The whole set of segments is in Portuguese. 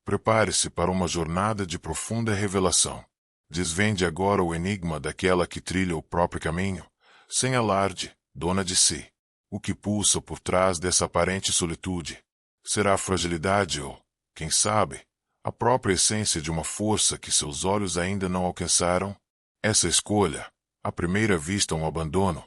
prepare-se para uma jornada de profunda revelação. Desvende agora o enigma daquela que trilha o próprio caminho, sem alarde, dona de si. O que pulsa por trás dessa aparente solitude? Será a fragilidade ou, quem sabe, a própria essência de uma força que seus olhos ainda não alcançaram? Essa escolha, à primeira vista um abandono,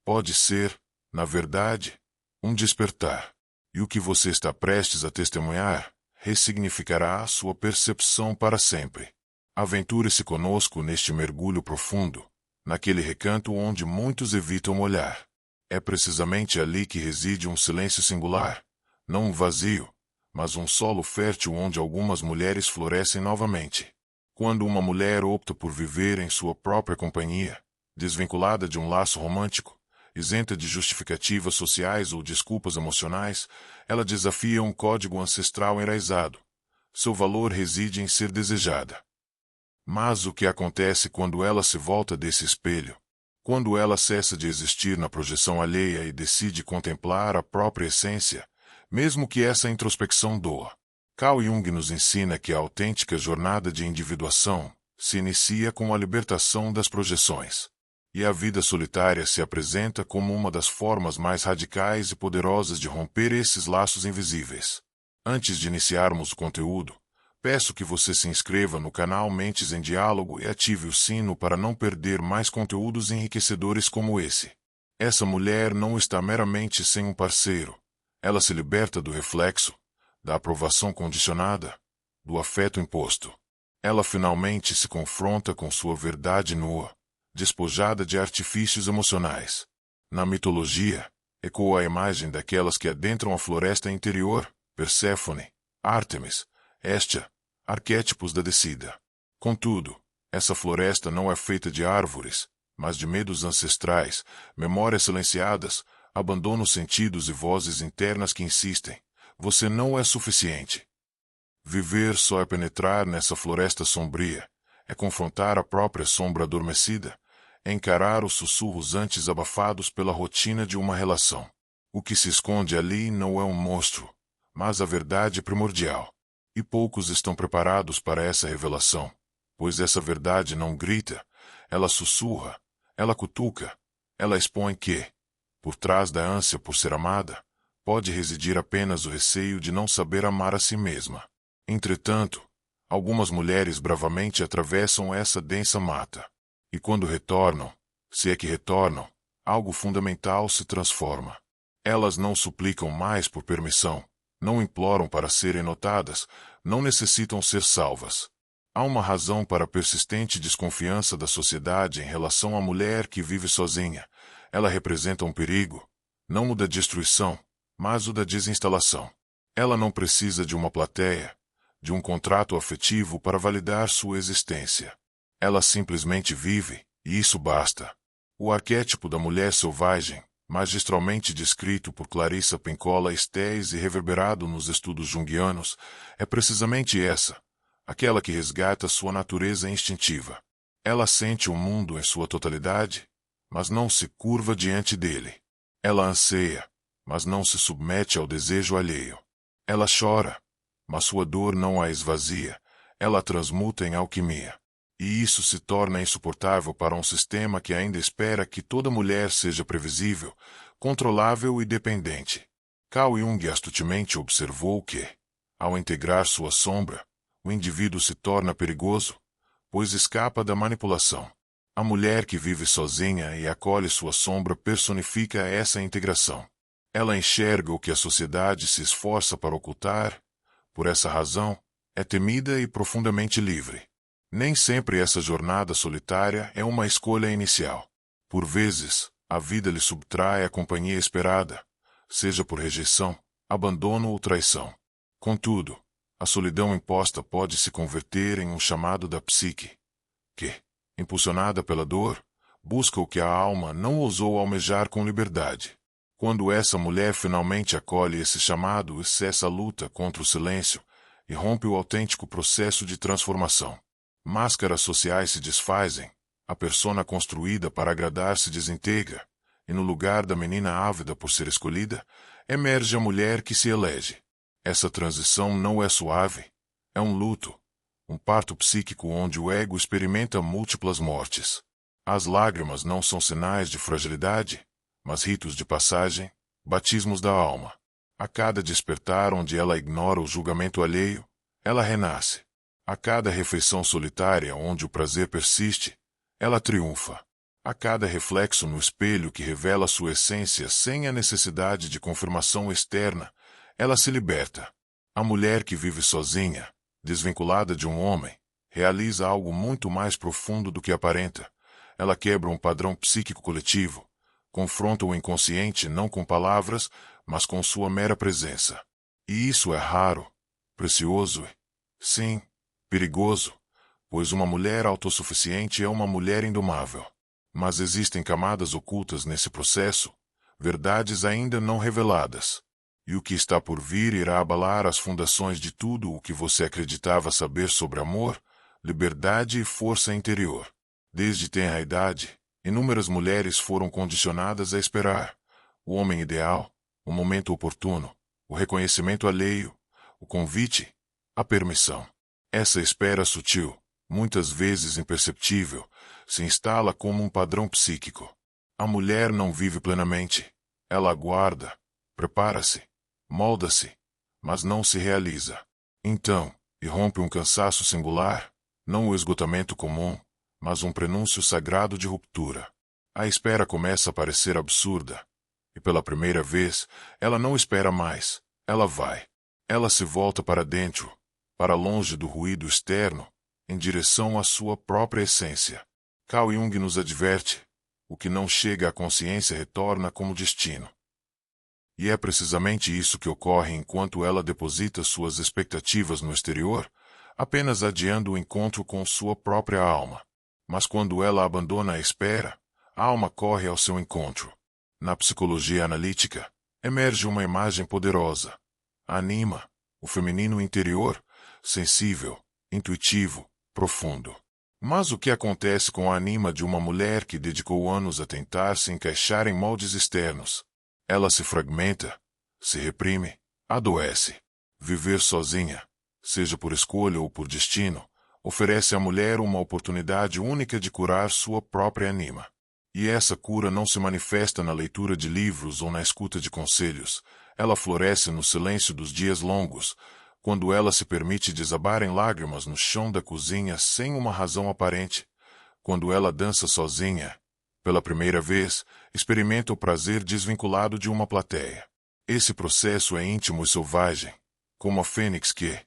pode ser, na verdade, um despertar. E o que você está prestes a testemunhar ressignificará a sua percepção para sempre. Aventure-se conosco neste mergulho profundo, naquele recanto onde muitos evitam olhar. É precisamente ali que reside um silêncio singular, não um vazio, mas um solo fértil onde algumas mulheres florescem novamente. Quando uma mulher opta por viver em sua própria companhia, desvinculada de um laço romântico, isenta de justificativas sociais ou desculpas emocionais, ela desafia um código ancestral enraizado. Seu valor reside em ser desejada. Mas o que acontece quando ela se volta desse espelho? Quando ela cessa de existir na projeção alheia e decide contemplar a própria essência, mesmo que essa introspecção doa. Carl Jung nos ensina que a autêntica jornada de individuação se inicia com a libertação das projeções. E a vida solitária se apresenta como uma das formas mais radicais e poderosas de romper esses laços invisíveis. Antes de iniciarmos o conteúdo, peço que você se inscreva no canal Mentes em Diálogo e ative o sino para não perder mais conteúdos enriquecedores como esse. Essa mulher não está meramente sem um parceiro. Ela se liberta do reflexo, da aprovação condicionada, do afeto imposto. Ela finalmente se confronta com sua verdade nua, despojada de artifícios emocionais. Na mitologia, ecoa a imagem daquelas que adentram a floresta interior, Perséfone, Ártemis, Hestia, arquétipos da descida. Contudo, essa floresta não é feita de árvores, mas de medos ancestrais, memórias silenciadas, abandonos sentidos e vozes internas que insistem. Você não é suficiente. Viver só é penetrar nessa floresta sombria, é confrontar a própria sombra adormecida, é encarar os sussurros antes abafados pela rotina de uma relação. O que se esconde ali não é um monstro, mas a verdade primordial. E poucos estão preparados para essa revelação, pois essa verdade não grita, ela sussurra, ela cutuca, ela expõe que, por trás da ânsia por ser amada, pode residir apenas o receio de não saber amar a si mesma. Entretanto, algumas mulheres bravamente atravessam essa densa mata. E quando retornam, se é que retornam, algo fundamental se transforma. Elas não suplicam mais por permissão, não imploram para serem notadas, não necessitam ser salvas. Há uma razão para a persistente desconfiança da sociedade em relação à mulher que vive sozinha. Ela representa um perigo, não o da destruição, mas o da desinstalação. Ela não precisa de uma plateia, de um contrato afetivo para validar sua existência. Ela simplesmente vive, e isso basta. O arquétipo da mulher selvagem, magistralmente descrito por Clarissa Pinkola Estés e reverberado nos estudos junguianos, é precisamente essa, aquela que resgata sua natureza instintiva. Ela sente o mundo em sua totalidade, mas não se curva diante dele. Ela anseia, mas não se submete ao desejo alheio. Ela chora, mas sua dor não a esvazia, ela a transmuta em alquimia. E isso se torna insuportável para um sistema que ainda espera que toda mulher seja previsível, controlável e dependente. Carl Jung astutemente observou que, ao integrar sua sombra, o indivíduo se torna perigoso, pois escapa da manipulação. A mulher que vive sozinha e acolhe sua sombra personifica essa integração. Ela enxerga o que a sociedade se esforça para ocultar, por essa razão, é temida e profundamente livre. Nem sempre essa jornada solitária é uma escolha inicial. Por vezes, a vida lhe subtrai a companhia esperada, seja por rejeição, abandono ou traição. Contudo, a solidão imposta pode se converter em um chamado da psique, que, impulsionada pela dor, busca o que a alma não ousou almejar com liberdade. Quando essa mulher finalmente acolhe esse chamado e cessa a luta contra o silêncio e rompe o autêntico processo de transformação. Máscaras sociais se desfazem, a persona construída para agradar se desintegra, e no lugar da menina ávida por ser escolhida, emerge a mulher que se elege. Essa transição não é suave, É um luto, um parto psíquico onde o ego experimenta múltiplas mortes. As lágrimas não são sinais de fragilidade, mas ritos de passagem, batismos da alma. A cada despertar onde ela ignora o julgamento alheio, ela renasce. A cada refeição solitária onde o prazer persiste, ela triunfa. A cada reflexo no espelho que revela sua essência sem a necessidade de confirmação externa, ela se liberta. A mulher que vive sozinha, desvinculada de um homem, realiza algo muito mais profundo do que aparenta. Ela quebra um padrão psíquico coletivo, confronta o inconsciente não com palavras, mas com sua mera presença. E isso é raro, precioso e, sim, perigoso, pois uma mulher autossuficiente é uma mulher indomável. Mas existem camadas ocultas nesse processo, verdades ainda não reveladas. E o que está por vir irá abalar as fundações de tudo o que você acreditava saber sobre amor, liberdade e força interior. Desde tenra idade, inúmeras mulheres foram condicionadas a esperar o homem ideal, o momento oportuno, o reconhecimento alheio, o convite, a permissão. Essa espera sutil, muitas vezes imperceptível, se instala como um padrão psíquico. A mulher não vive plenamente. Ela aguarda, prepara-se, molda-se, mas não se realiza. Então, irrompe um cansaço singular, não o esgotamento comum, mas um prenúncio sagrado de ruptura. A espera começa a parecer absurda. E pela primeira vez, ela não espera mais, ela vai. Ela se volta para dentro, para longe do ruído externo, em direção à sua própria essência. Carl Jung nos adverte: o que não chega à consciência retorna como destino. E é precisamente isso que ocorre enquanto ela deposita suas expectativas no exterior, apenas adiando o encontro com sua própria alma. Mas quando ela abandona a espera, a alma corre ao seu encontro. Na psicologia analítica, emerge uma imagem poderosa. A anima, o feminino interior, sensível, intuitivo, profundo. Mas o que acontece com a anima de uma mulher que dedicou anos a tentar se encaixar em moldes externos? Ela se fragmenta, se reprime, adoece. Viver sozinha, seja por escolha ou por destino, oferece à mulher uma oportunidade única de curar sua própria anima. E essa cura não se manifesta na leitura de livros ou na escuta de conselhos. Ela floresce no silêncio dos dias longos, quando ela se permite desabar em lágrimas no chão da cozinha sem uma razão aparente. Quando ela dança sozinha, pela primeira vez, experimenta o prazer desvinculado de uma plateia. Esse processo é íntimo e selvagem, como a fênix que,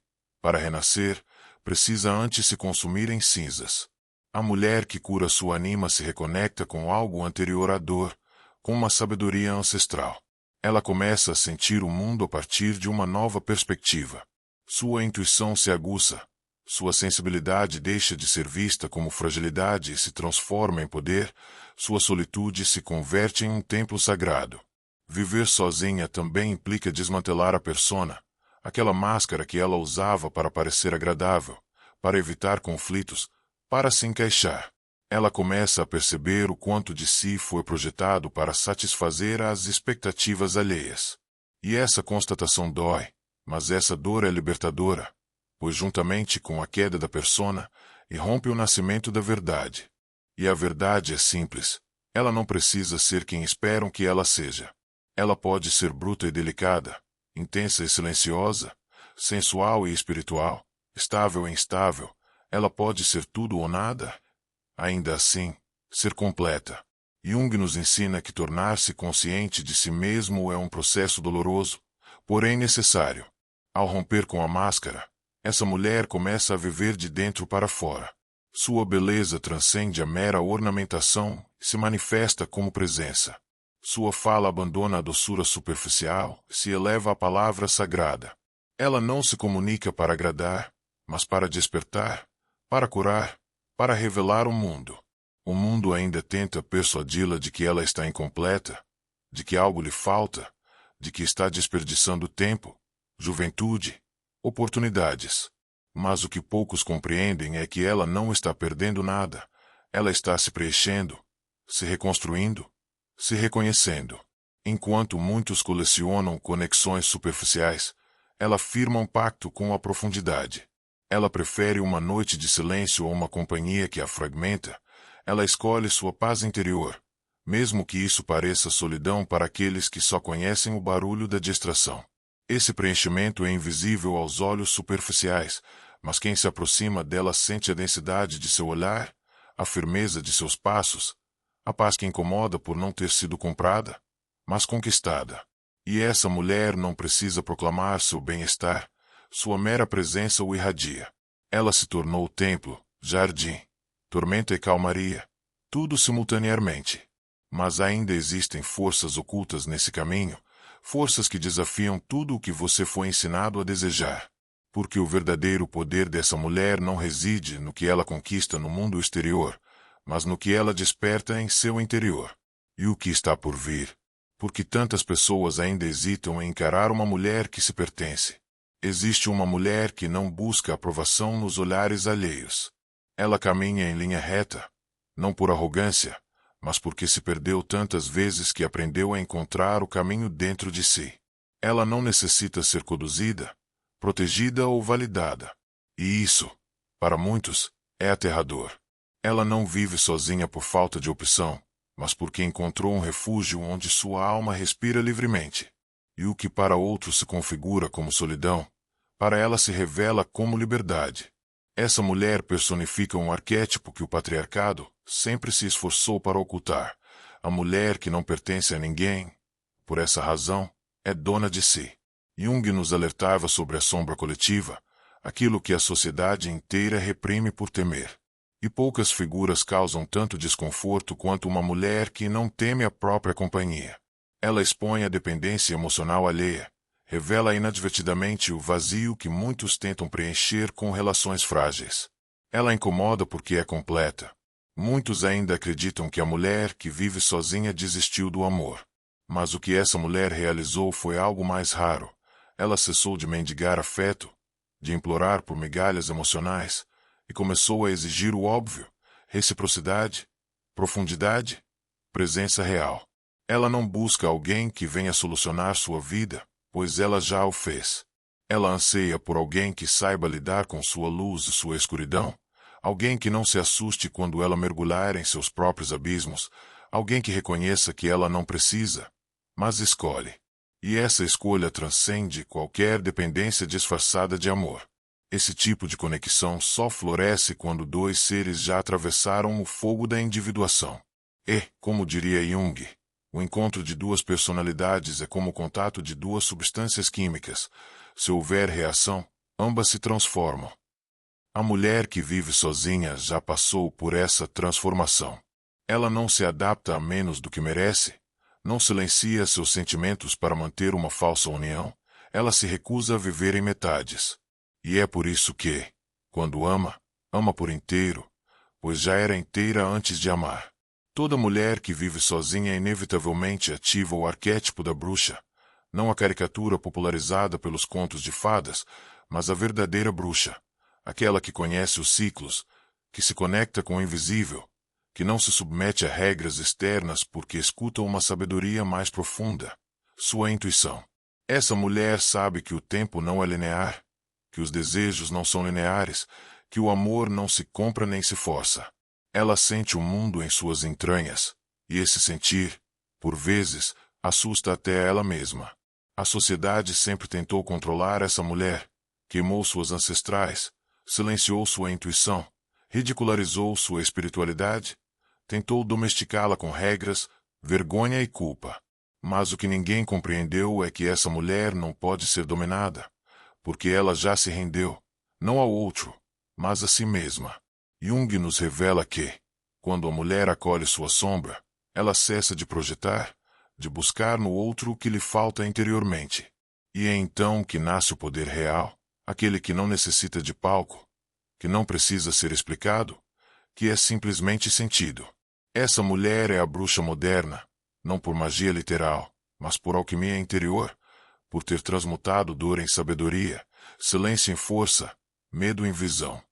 para renascer, precisa antes se consumir em cinzas. A mulher que cura sua anima se reconecta com algo anterior à dor, com uma sabedoria ancestral. Ela começa a sentir o mundo a partir de uma nova perspectiva. Sua intuição se aguça, sua sensibilidade deixa de ser vista como fragilidade e se transforma em poder, sua solitude se converte em um templo sagrado. Viver sozinha também implica desmantelar a persona, aquela máscara que ela usava para parecer agradável, para evitar conflitos, para se encaixar. Ela começa a perceber o quanto de si foi projetado para satisfazer as expectativas alheias. E essa constatação dói, mas essa dor é libertadora, pois juntamente com a queda da persona, irrompe o nascimento da verdade. E a verdade é simples. Ela não precisa ser quem esperam que ela seja. Ela pode ser bruta e delicada, intensa e silenciosa, sensual e espiritual, estável e instável. Ela pode ser tudo ou nada. Ainda assim, ser completa. Jung nos ensina que tornar-se consciente de si mesmo é um processo doloroso, porém necessário. Ao romper com a máscara, essa mulher começa a viver de dentro para fora. Sua beleza transcende a mera ornamentação e se manifesta como presença. Sua fala abandona a doçura superficial e se eleva à palavra sagrada. Ela não se comunica para agradar, mas para despertar, para curar, para revelar o mundo. O mundo ainda tenta persuadi-la de que ela está incompleta, de que algo lhe falta, de que está desperdiçando tempo, juventude, oportunidades. Mas o que poucos compreendem é que ela não está perdendo nada. Ela está se preenchendo, se reconstruindo, se reconhecendo. Enquanto muitos colecionam conexões superficiais, ela firma um pacto com a profundidade. Ela prefere uma noite de silêncio ou uma companhia que a fragmenta. Ela escolhe sua paz interior, mesmo que isso pareça solidão para aqueles que só conhecem o barulho da distração. Esse preenchimento é invisível aos olhos superficiais, mas quem se aproxima dela sente a densidade de seu olhar, a firmeza de seus passos, a paz que incomoda por não ter sido comprada, mas conquistada. E essa mulher não precisa proclamar seu bem-estar, sua mera presença o irradia. Ela se tornou templo, jardim, tormento e calmaria, tudo simultaneamente. Mas ainda existem forças ocultas nesse caminho, forças que desafiam tudo o que você foi ensinado a desejar. Porque o verdadeiro poder dessa mulher não reside no que ela conquista no mundo exterior, mas no que ela desperta em seu interior. E o que está por vir? Porque tantas pessoas ainda hesitam em encarar uma mulher que se pertence. Existe uma mulher que não busca aprovação nos olhares alheios. Ela caminha em linha reta, não por arrogância, mas porque se perdeu tantas vezes que aprendeu a encontrar o caminho dentro de si. Ela não necessita ser conduzida, protegida ou validada. E isso, para muitos, é aterrador. Ela não vive sozinha por falta de opção, mas porque encontrou um refúgio onde sua alma respira livremente. E o que para outros se configura como solidão, para ela se revela como liberdade. Essa mulher personifica um arquétipo que o patriarcado sempre se esforçou para ocultar. A mulher que não pertence a ninguém, por essa razão, é dona de si. Jung nos alertava sobre a sombra coletiva, aquilo que a sociedade inteira reprime por temer. E poucas figuras causam tanto desconforto quanto uma mulher que não teme a própria companhia. Ela expõe a dependência emocional alheia, revela inadvertidamente o vazio que muitos tentam preencher com relações frágeis. Ela incomoda porque é completa. Muitos ainda acreditam que a mulher que vive sozinha desistiu do amor. Mas o que essa mulher realizou foi algo mais raro. Ela cessou de mendigar afeto, de implorar por migalhas emocionais, e começou a exigir o óbvio: reciprocidade, profundidade, presença real. Ela não busca alguém que venha solucionar sua vida, pois ela já o fez. Ela anseia por alguém que saiba lidar com sua luz e sua escuridão, alguém que não se assuste quando ela mergulhar em seus próprios abismos, alguém que reconheça que ela não precisa, mas escolhe. E essa escolha transcende qualquer dependência disfarçada de amor. Esse tipo de conexão só floresce quando dois seres já atravessaram o fogo da individuação. E, como diria Jung, o encontro de duas personalidades é como o contato de duas substâncias químicas. Se houver reação, ambas se transformam. A mulher que vive sozinha já passou por essa transformação. Ela não se adapta a menos do que merece, não silencia seus sentimentos para manter uma falsa união, ela se recusa a viver em metades. E é por isso que, quando ama, ama por inteiro, pois já era inteira antes de amar. Toda mulher que vive sozinha inevitavelmente ativa o arquétipo da bruxa, não a caricatura popularizada pelos contos de fadas, mas a verdadeira bruxa, aquela que conhece os ciclos, que se conecta com o invisível, que não se submete a regras externas porque escuta uma sabedoria mais profunda, sua intuição. Essa mulher sabe que o tempo não é linear, que os desejos não são lineares, que o amor não se compra nem se força. Ela sente o mundo em suas entranhas, e esse sentir, por vezes, assusta até ela mesma. A sociedade sempre tentou controlar essa mulher, queimou suas ancestrais, silenciou sua intuição, ridicularizou sua espiritualidade, tentou domesticá-la com regras, vergonha e culpa. Mas o que ninguém compreendeu é que essa mulher não pode ser dominada, porque ela já se rendeu, não ao outro, mas a si mesma. Jung nos revela que, quando a mulher acolhe sua sombra, ela cessa de projetar, de buscar no outro o que lhe falta interiormente. E é então que nasce o poder real, aquele que não necessita de palco, que não precisa ser explicado, que é simplesmente sentido. Essa mulher é a bruxa moderna, não por magia literal, mas por alquimia interior, por ter transmutado dor em sabedoria, silêncio em força, medo em visão.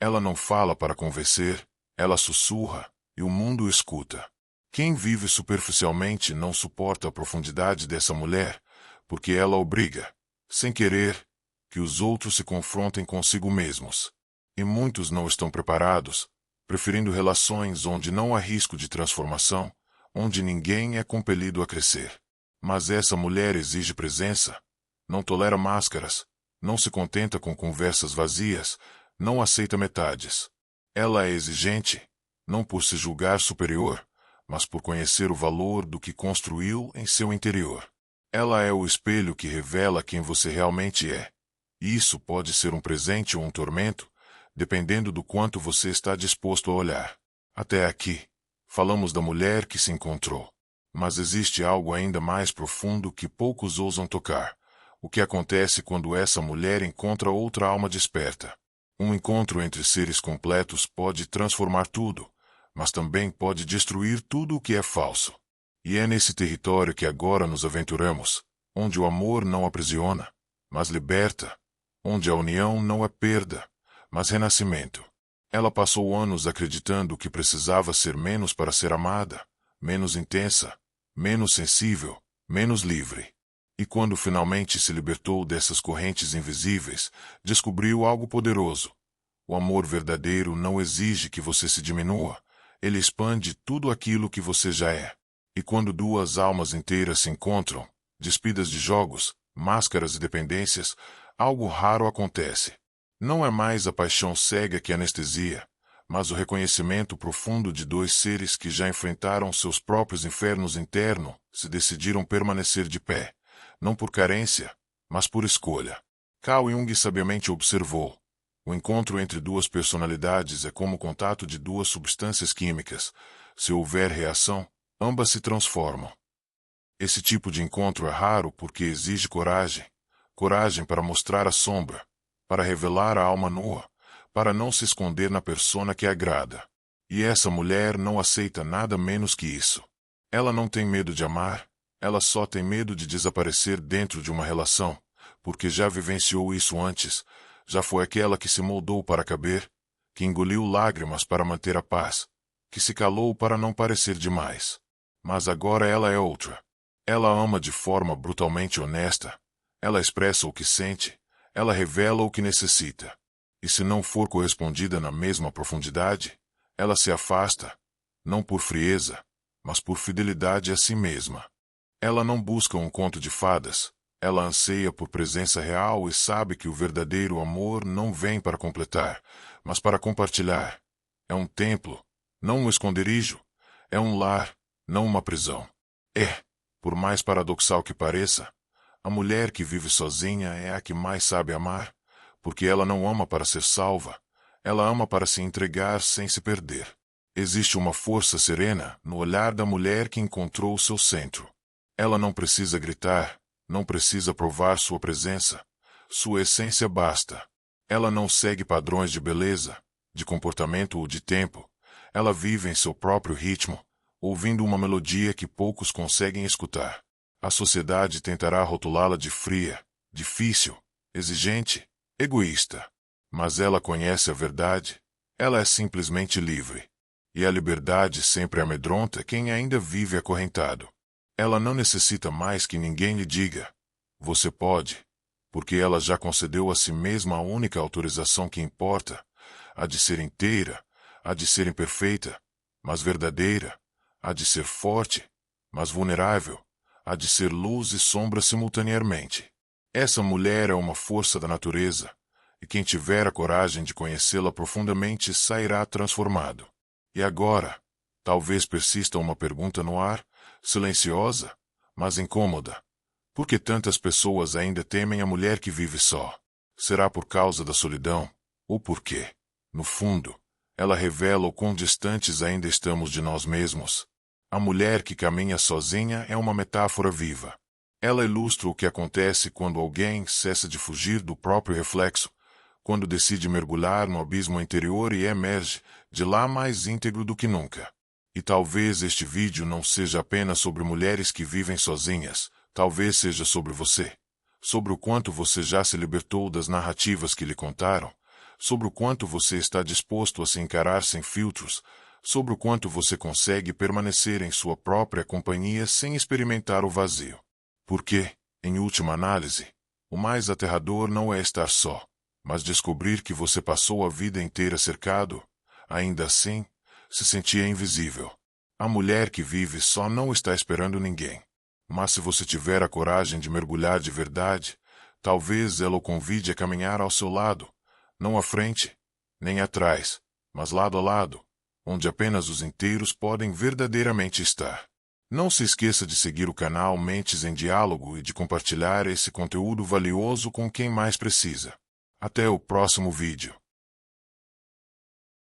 Ela não fala para convencer, ela sussurra, e o mundo escuta. Quem vive superficialmente não suporta a profundidade dessa mulher, porque ela obriga, sem querer, que os outros se confrontem consigo mesmos. E muitos não estão preparados, preferindo relações onde não há risco de transformação, onde ninguém é compelido a crescer. Mas essa mulher exige presença, não tolera máscaras, não se contenta com conversas vazias, não aceita metades. Ela é exigente, não por se julgar superior, mas por conhecer o valor do que construiu em seu interior. Ela é o espelho que revela quem você realmente é. E isso pode ser um presente ou um tormento, dependendo do quanto você está disposto a olhar. Até aqui, falamos da mulher que se encontrou. Mas existe algo ainda mais profundo que poucos ousam tocar. O que acontece quando essa mulher encontra outra alma desperta? Um encontro entre seres completos pode transformar tudo, mas também pode destruir tudo o que é falso. E é nesse território que agora nos aventuramos, onde o amor não aprisiona, mas liberta, onde a união não é perda, mas renascimento. Ela passou anos acreditando que precisava ser menos para ser amada, menos intensa, menos sensível, menos livre. E quando finalmente se libertou dessas correntes invisíveis, descobriu algo poderoso. O amor verdadeiro não exige que você se diminua, ele expande tudo aquilo que você já é. E quando duas almas inteiras se encontram, despidas de jogos, máscaras e dependências, algo raro acontece. Não é mais a paixão cega que anestesia, mas o reconhecimento profundo de dois seres que já enfrentaram seus próprios infernos internos, se decidiram permanecer de pé, não por carência, mas por escolha. Carl Jung sabiamente observou: o encontro entre duas personalidades é como o contato de duas substâncias químicas. Se houver reação, ambas se transformam. Esse tipo de encontro é raro porque exige coragem. Coragem para mostrar a sombra, para revelar a alma nua, para não se esconder na persona que agrada. E essa mulher não aceita nada menos que isso. Ela não tem medo de amar, ela só tem medo de desaparecer dentro de uma relação, porque já vivenciou isso antes, já foi aquela que se moldou para caber, que engoliu lágrimas para manter a paz, que se calou para não parecer demais. Mas agora ela é outra. Ela ama de forma brutalmente honesta, ela expressa o que sente, ela revela o que necessita. E se não for correspondida na mesma profundidade, ela se afasta, não por frieza, mas por fidelidade a si mesma. Ela não busca um conto de fadas, ela anseia por presença real e sabe que o verdadeiro amor não vem para completar, mas para compartilhar. É um templo, não um esconderijo, é um lar, não uma prisão. Por mais paradoxal que pareça, a mulher que vive sozinha é a que mais sabe amar, porque ela não ama para ser salva, ela ama para se entregar sem se perder. Existe uma força serena no olhar da mulher que encontrou o seu centro. Ela não precisa gritar, não precisa provar sua presença, sua essência basta. Ela não segue padrões de beleza, de comportamento ou de tempo, ela vive em seu próprio ritmo, ouvindo uma melodia que poucos conseguem escutar. A sociedade tentará rotulá-la de fria, difícil, exigente, egoísta. Mas ela conhece a verdade, ela é simplesmente livre. E a liberdade sempre amedronta quem ainda vive acorrentado. Ela não necessita mais que ninguém lhe diga: você pode, porque ela já concedeu a si mesma a única autorização que importa, a de ser inteira, a de ser imperfeita, mas verdadeira, a de ser forte, mas vulnerável, a de ser luz e sombra simultaneamente. Essa mulher é uma força da natureza, e quem tiver a coragem de conhecê-la profundamente sairá transformado. E agora, talvez persista uma pergunta no ar, silenciosa, mas incômoda. Por que tantas pessoas ainda temem a mulher que vive só? Será por causa da solidão? Ou porque, no fundo, ela revela o quão distantes ainda estamos de nós mesmos? A mulher que caminha sozinha é uma metáfora viva. Ela ilustra o que acontece quando alguém cessa de fugir do próprio reflexo, quando decide mergulhar no abismo interior e emerge de lá mais íntegro do que nunca. E talvez este vídeo não seja apenas sobre mulheres que vivem sozinhas, talvez seja sobre você, sobre o quanto você já se libertou das narrativas que lhe contaram, sobre o quanto você está disposto a se encarar sem filtros, sobre o quanto você consegue permanecer em sua própria companhia sem experimentar o vazio. Porque, em última análise, O mais aterrador não é estar só, mas descobrir que você passou a vida inteira cercado, ainda assim, se sentia invisível. A mulher que vive só não está esperando ninguém. Mas se você tiver a coragem de mergulhar de verdade, talvez ela o convide a caminhar ao seu lado, não à frente, nem atrás, mas lado a lado, onde apenas os inteiros podem verdadeiramente estar. Não se esqueça de seguir o canal Mentes em Diálogo e de compartilhar esse conteúdo valioso com quem mais precisa. Até o próximo vídeo.